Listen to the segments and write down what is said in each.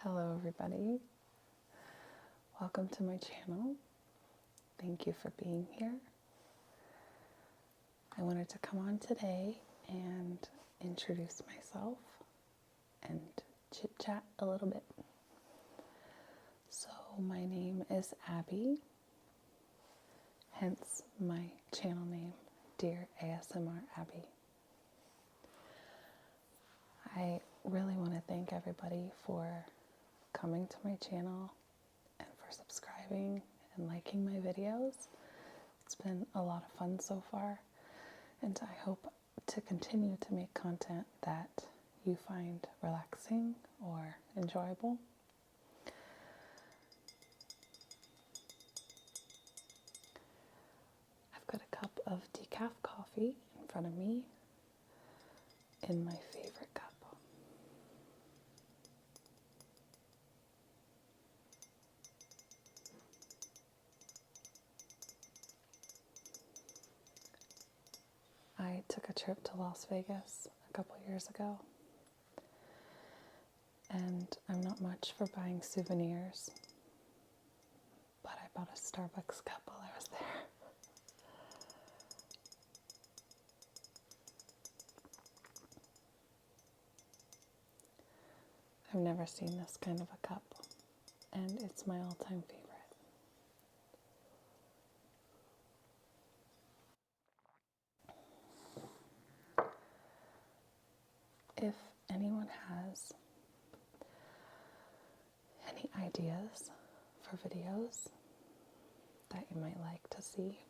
Hello everybody, welcome to my channel. Thank you for being here. I wanted to come on today and introduce myself and chit chat a little bit. So my name is Abby, hence my channel name, Dear ASMR Abby. I really want to thank everybody for coming to my channel and for subscribing and liking my videos. It's been a lot of fun so far, and I hope to continue to make content that you find relaxing or enjoyable. I've got a cup of decaf coffee in front of me in my favorite cup. I took a trip to Las Vegas a couple years ago, and I'm not much for buying souvenirs, but I bought a Starbucks cup while I was there. I've never seen this kind of a cup, and it's my all-time favorite. If anyone has any ideas for videos that you might like to see,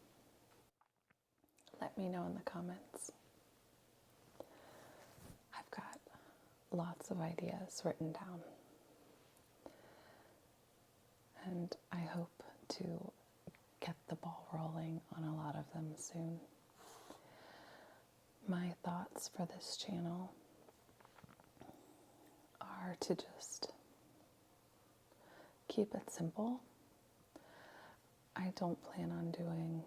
let me know in the comments. I've got lots of ideas written down, and I hope to get the ball rolling on a lot of them soon. My thoughts for this channel are to just keep it simple. I don't plan on doing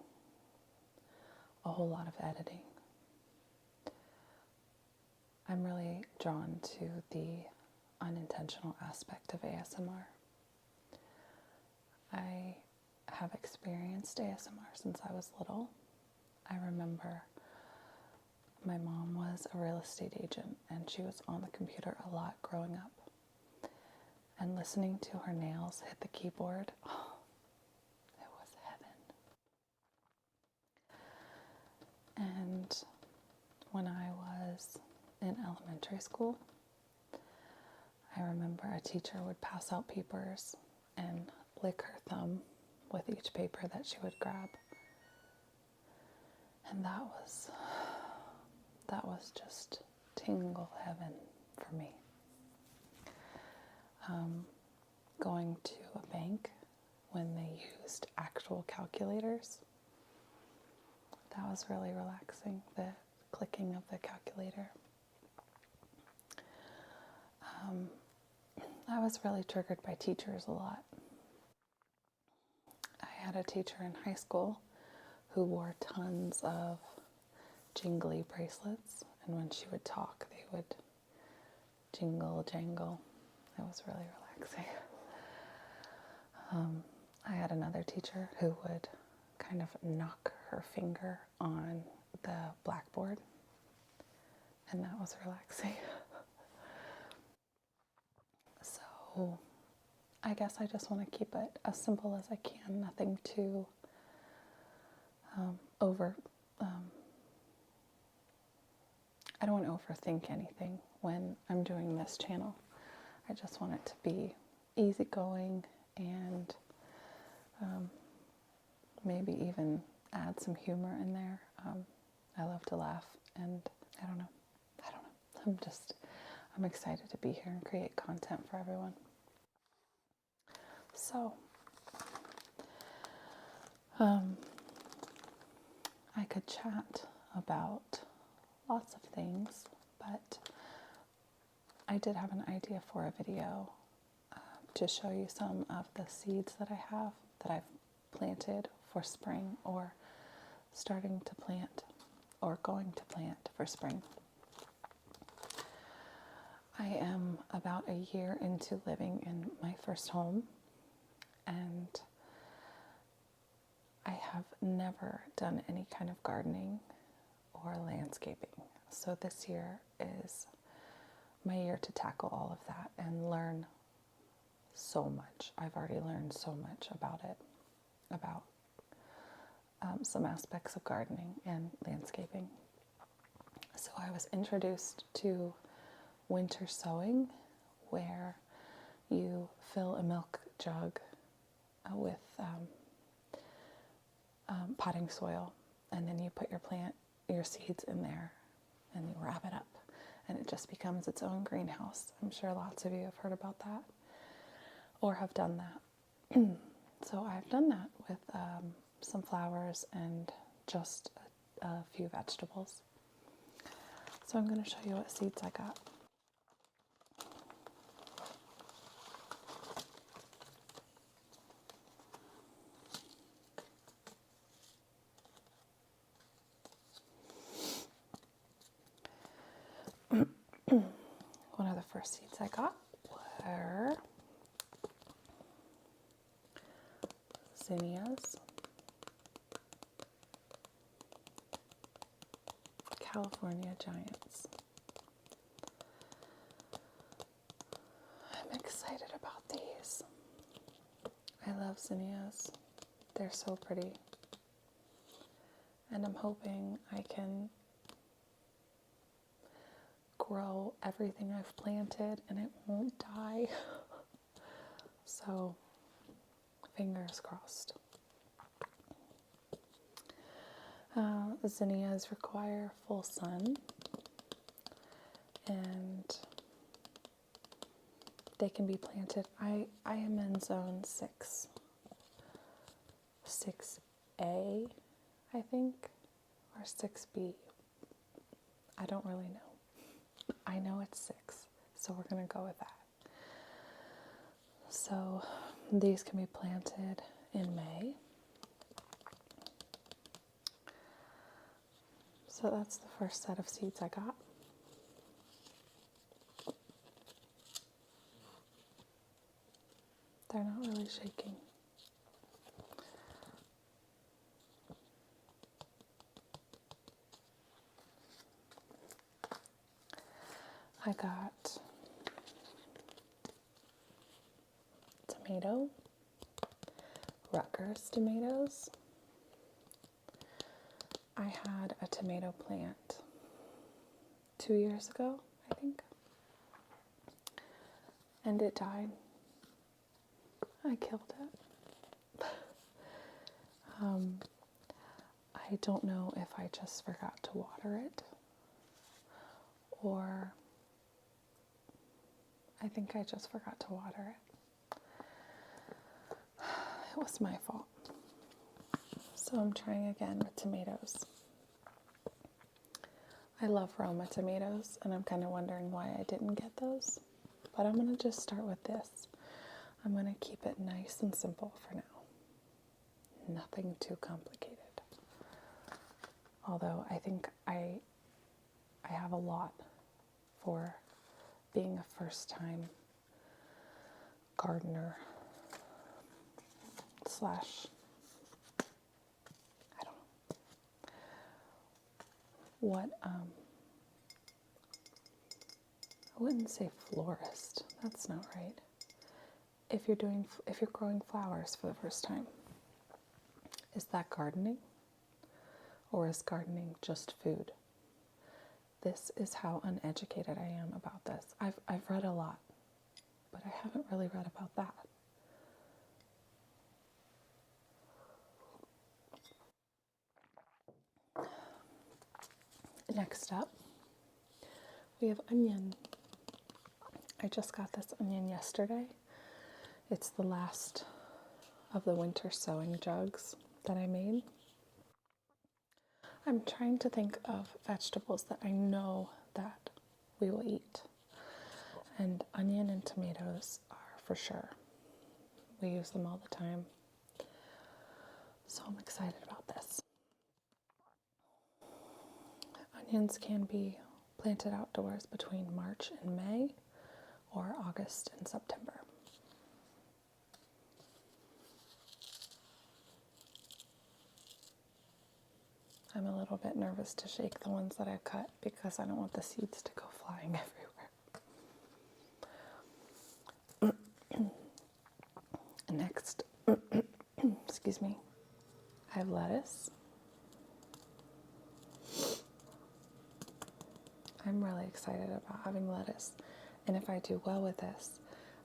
a whole lot of editing. I'm really drawn to the unintentional aspect of ASMR. I have experienced ASMR since I was little. I remember my mom was a real estate agent, and she was on the computer a lot growing up. And listening to her nails hit the keyboard, oh, it was heaven. And when I was in elementary school, I remember a teacher would pass out papers and lick her thumb with each paper that she would grab. And that was just tingle heaven for me. Going to a bank when they used actual calculators, that was really relaxing, the clicking of the calculator. I was really triggered by teachers a lot. I had a teacher in high school who wore tons of jingly bracelets, and when she would talk, they would jingle, jangle. It was really relaxing. I had another teacher who would kind of knock her finger on the blackboard, and that was relaxing. So I guess I just want to keep it as simple as I can, nothing too I don't want to overthink anything when I'm doing this channel. I just want it to be easygoing and maybe even add some humor in there. I love to laugh, and I don't know. I'm excited to be here and create content for everyone. So, I could chat about lots of things, but I did have an idea for a video to show you some of the seeds that I have that I've planted for spring, or starting to plant, or going to plant for spring. I am about a year into living in my first home, and I have never done any kind of gardening or landscaping. So this year is my year to tackle all of that and learn so much. I've already learned so much about it, about some aspects of gardening and landscaping. So I was introduced to winter sowing, where you fill a milk jug with potting soil, and then you put your seeds in there, and you wrap it up, and it just becomes its own greenhouse. I'm sure lots of you have heard about that or have done that. So I've done that with some flowers and just a few vegetables. So I'm going to show you what seeds I got. One of the first seeds I got were zinnias, California Giants. I'm excited about these. I love zinnias. They're so pretty. And I'm hoping I can grow everything I've planted and it won't die. So, fingers crossed. Zinnias require full sun, and they can be planted. I am in zone 6A, I think, or 6B. I don't really know. I know it's 6, so we're going to go with that. So these can be planted in May. So that's the first set of seeds I got. They're not really shaking. I got tomato, Rutgers tomatoes. I had a tomato plant 2 years ago, I think, and it died. I killed it. I don't know if I just forgot to water it, or I think I just forgot to water it. It was my fault. So I'm trying again with tomatoes. I love Roma tomatoes, and I'm kind of wondering why I didn't get those. But I'm going to just start with this. I'm going to keep it nice and simple for now. Nothing too complicated. Although I think I have a lot for being a first-time gardener / I don't know what, I wouldn't say florist. That's not right. If you're growing flowers for the first time, is that gardening? Or is gardening just food? This is how uneducated I am about this. I've read a lot, but I haven't really read about that. Next up, we have onion. I just got this onion yesterday. It's the last of the winter sowing jugs that I made. I'm trying to think of vegetables that I know that we will eat. And onion and tomatoes are for sure. We use them all the time. So I'm excited about this. Onions can be planted outdoors between March and May. or August and September. I'm a little bit nervous to shake the ones that I've cut because I don't want the seeds to go flying everywhere. Next, excuse me, I have lettuce. I'm really excited about having lettuce, and if I do well with this,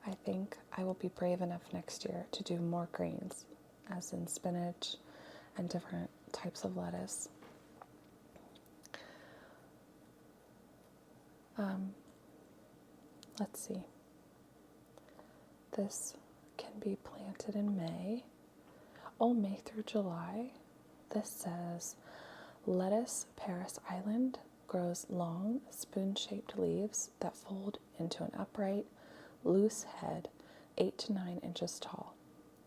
I think I will be brave enough next year to do more greens, as in spinach and different types of lettuce. Let's see. This can be planted in May. Oh, May through July. This says lettuce Paris Island grows long, spoon-shaped leaves that fold into an upright, loose head 8 to 9 inches tall.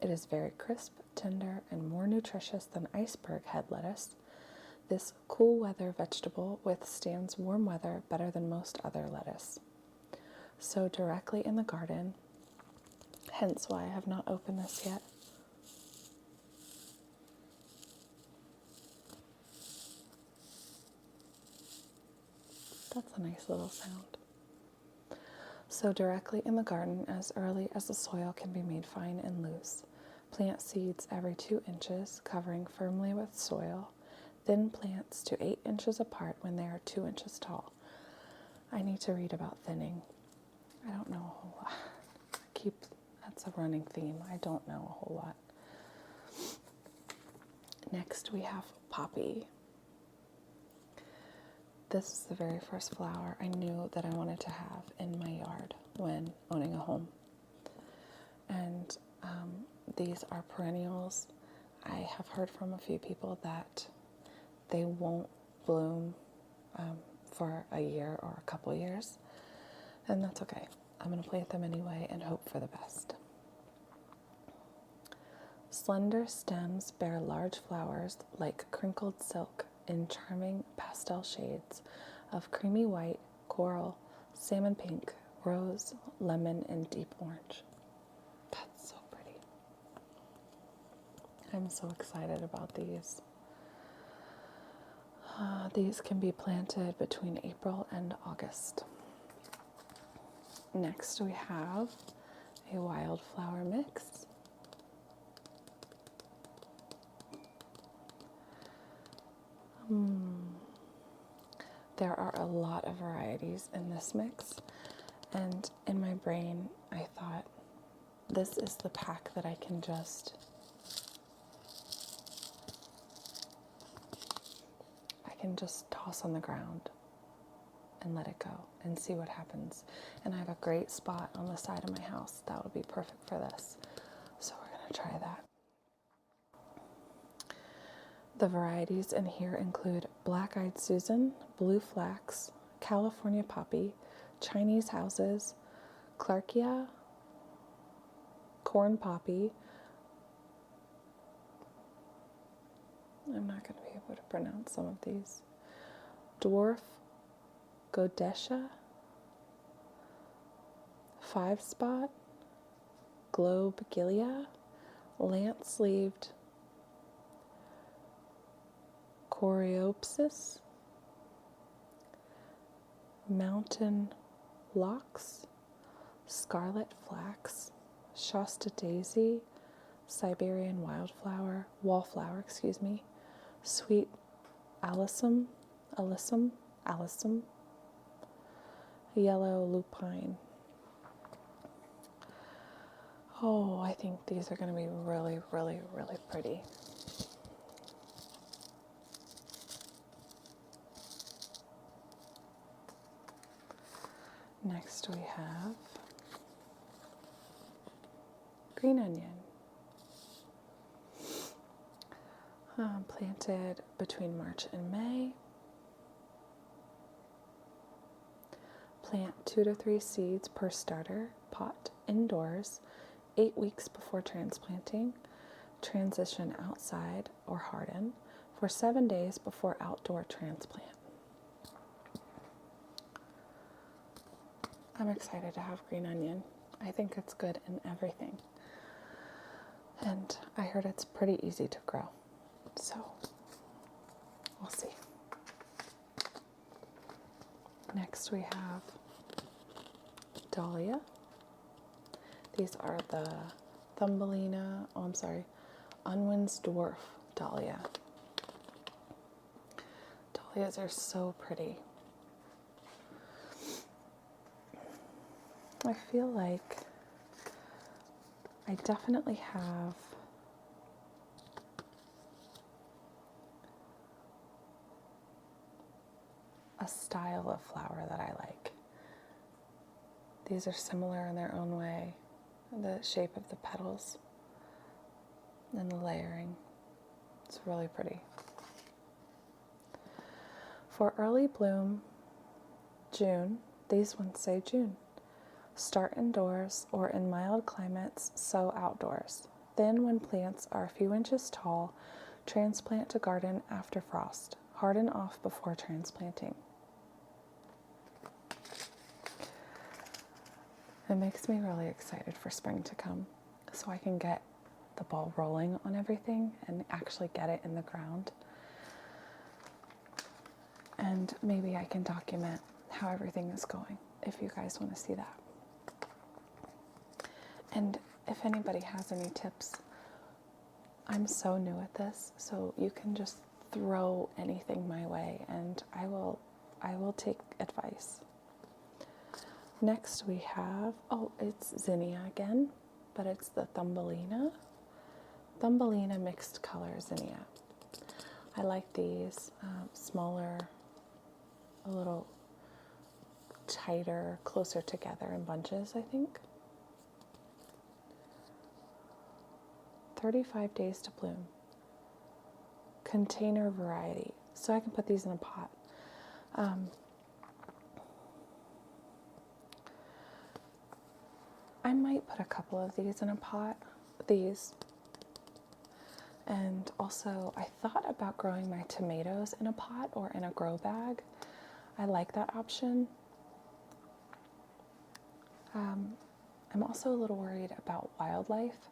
It is very crisp, tender, and more nutritious than iceberg head lettuce. This cool weather vegetable withstands warm weather better than most other lettuce. Sow directly in the garden, hence why I have not opened this yet. That's a nice little sound. Sow directly in the garden as early as the soil can be made fine and loose. Plant seeds every 2 inches, covering firmly with soil. Thin plants to 8 inches apart when they are 2 inches tall. I need to read about thinning. I don't know a whole lot. That's a running theme. I don't know a whole lot. Next we have poppy. This is the very first flower I knew that I wanted to have in my yard when owning a home. And these are perennials. I have heard from a few people that they won't bloom for a year or a couple years, and that's okay. I'm going to plant them anyway and hope for the best. Slender stems bear large flowers like crinkled silk in charming pastel shades of creamy white, coral, salmon pink, rose, lemon, and deep orange. That's so pretty. I'm so excited about these. These can be planted between April and August. Next we have a wildflower mix. There are a lot of varieties in this mix, and in my brain I thought this is the pack that I can just toss on the ground and let it go and see what happens. And I have a great spot on the side of my house that would be perfect for this. So we're going to try that. The varieties in here include Black-Eyed Susan, Blue Flax, California Poppy, Chinese Houses, Clarkia, Corn Poppy. I'm not going to be able to pronounce some of these. Dwarf Godesha, 5-spot, Globe-Gilia, Lance-sleeved Coreopsis, Mountain Locks, Scarlet Flax, Shasta Daisy, Siberian Wallflower, Sweet Alyssum, Yellow Lupine. Oh, I think these are going to be really, really, really pretty. Next we have green onion. Planted between March and May. Plant 2 to 3 seeds per starter pot indoors 8 weeks before transplanting. Transition outside or harden for 7 days before outdoor transplant. I'm excited to have green onion. I think it's good in everything. And I heard it's pretty easy to grow. So we'll see. Next we have dahlia. These are the Thumbelina, Unwin's Dwarf dahlia. Dahlias are so pretty. I feel like I definitely have a style of flower that I like. These are similar in their own way. The shape of the petals and the layering. It's really pretty. For early bloom, June, these ones say June. Start indoors or in mild climates, sow outdoors. Then when plants are a few inches tall, transplant to garden after frost. Harden off before transplanting. It makes me really excited for spring to come so I can get the ball rolling on everything and actually get it in the ground. And maybe I can document how everything is going if you guys want to see that. And if anybody has any tips, I'm so new at this, so you can just throw anything my way and I will take advice. Next we have, it's zinnia again, but it's the Thumbelina. Thumbelina mixed color zinnia. I like these smaller, a little tighter, closer together in bunches, I think. 35 days to bloom. Container variety. So I can put these in a pot. I might put a couple of these in a pot. These. And also, I thought about growing my tomatoes in a pot or in a grow bag. I like that option. I'm also a little worried about wildlife.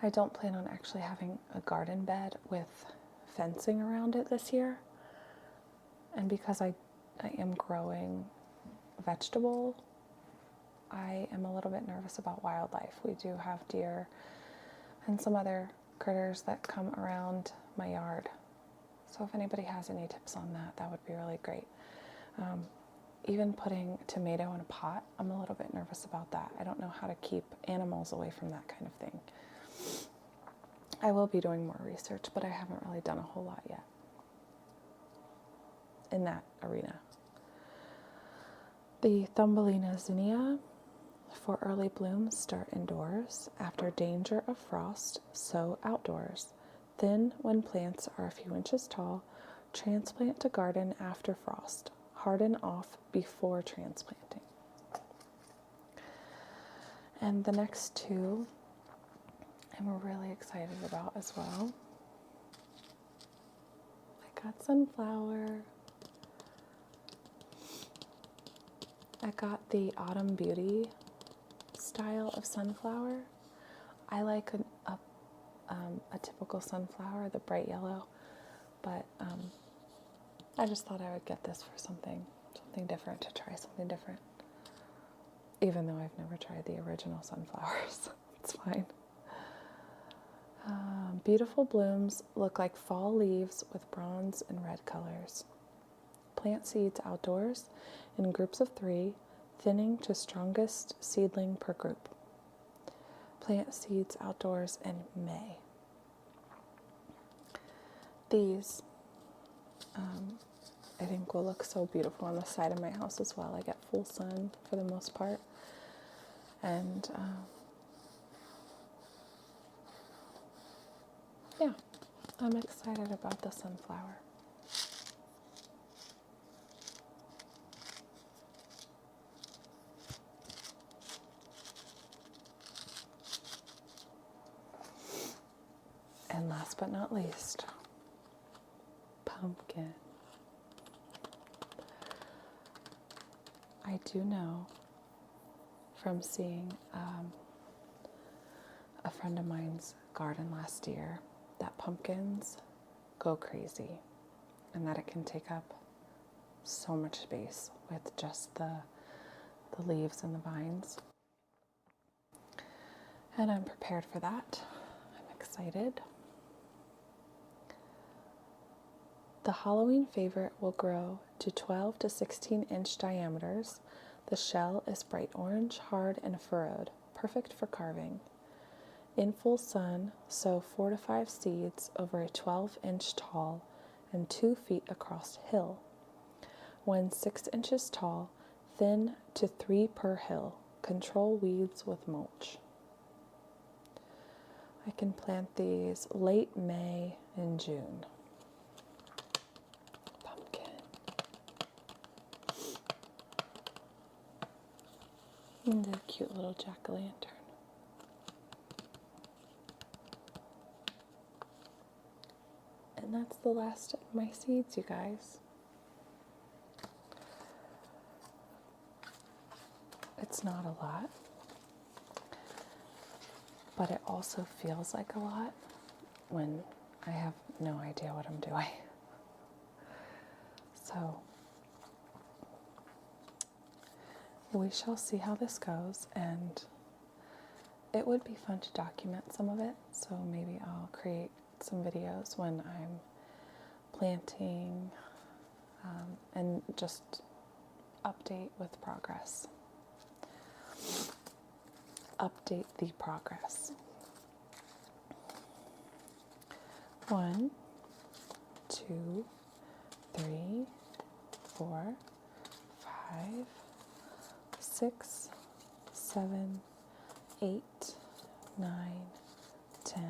I don't plan on actually having a garden bed with fencing around it this year. And because I am growing vegetable, I am a little bit nervous about wildlife. We do have deer and some other critters that come around my yard. So if anybody has any tips on that, that would be really great. Even putting a tomato in a pot, I'm a little bit nervous about that. I don't know how to keep animals away from that kind of thing. I will be doing more research, but I haven't really done a whole lot yet in that arena. The Thumbelina zinnia, for early blooms, start indoors. After danger of frost, sow outdoors. Then, when plants are a few inches tall, transplant to garden after frost. Harden off before transplanting. And the next two I'm really excited about as well. I got sunflower. I got the Autumn Beauty style of sunflower. I like a typical sunflower, the bright yellow, but I just thought I would get this for something different, to try something different. Even though I've never tried the original sunflowers, it's fine. Beautiful blooms look like fall leaves with bronze and red colors. Plant seeds outdoors in groups of 3, thinning to strongest seedling per group. Plant seeds outdoors in May. These, I think, will look so beautiful on the side of my house as well. I get full sun for the most part. And yeah, I'm excited about the sunflower. And last but not least, pumpkin. I do know from seeing a friend of mine's garden last year that pumpkins go crazy and that it can take up so much space with just the leaves and the vines. And I'm prepared for that. I'm excited. The Halloween favorite will grow to 12 to 16 inch diameters. The shell is bright orange, hard, and furrowed, perfect for carving. In full sun, sow 4 to 5 seeds over a 12-inch tall and 2 feet across hill. When 6 inches tall, thin to 3 per hill. Control weeds with mulch. I can plant these late May and June. Pumpkin. And a cute little jack-o'-lantern. And that's the last of my seeds, you guys. It's not a lot, but it also feels like a lot when I have no idea what I'm doing. So we shall see how this goes, and it would be fun to document some of it, so maybe I'll create some videos when I'm planting and just update with progress. Update the progress. 1, 2, 3, 4, 5, 6, 7, 8, 9, 10,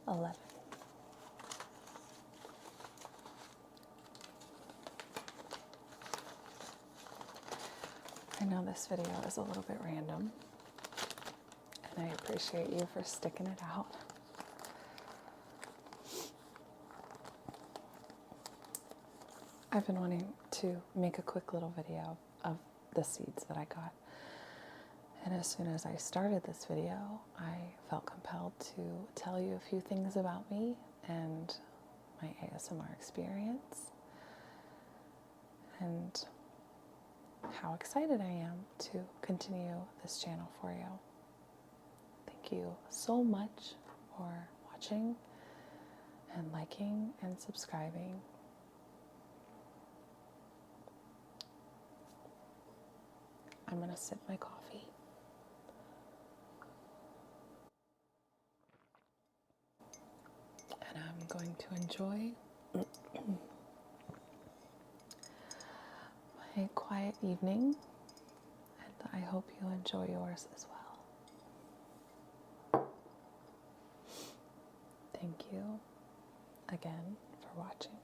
11. I know this video is a little bit random, and I appreciate you for sticking it out. I've been wanting to make a quick little video of the seeds that I got. And as soon as I started this video, I felt compelled to tell you a few things about me and my ASMR experience and how excited I am to continue this channel for you. Thank you so much for watching and liking and subscribing. I'm going to sip my coffee. And I'm going to enjoy my quiet evening, and I hope you enjoy yours as well. Thank you again for watching.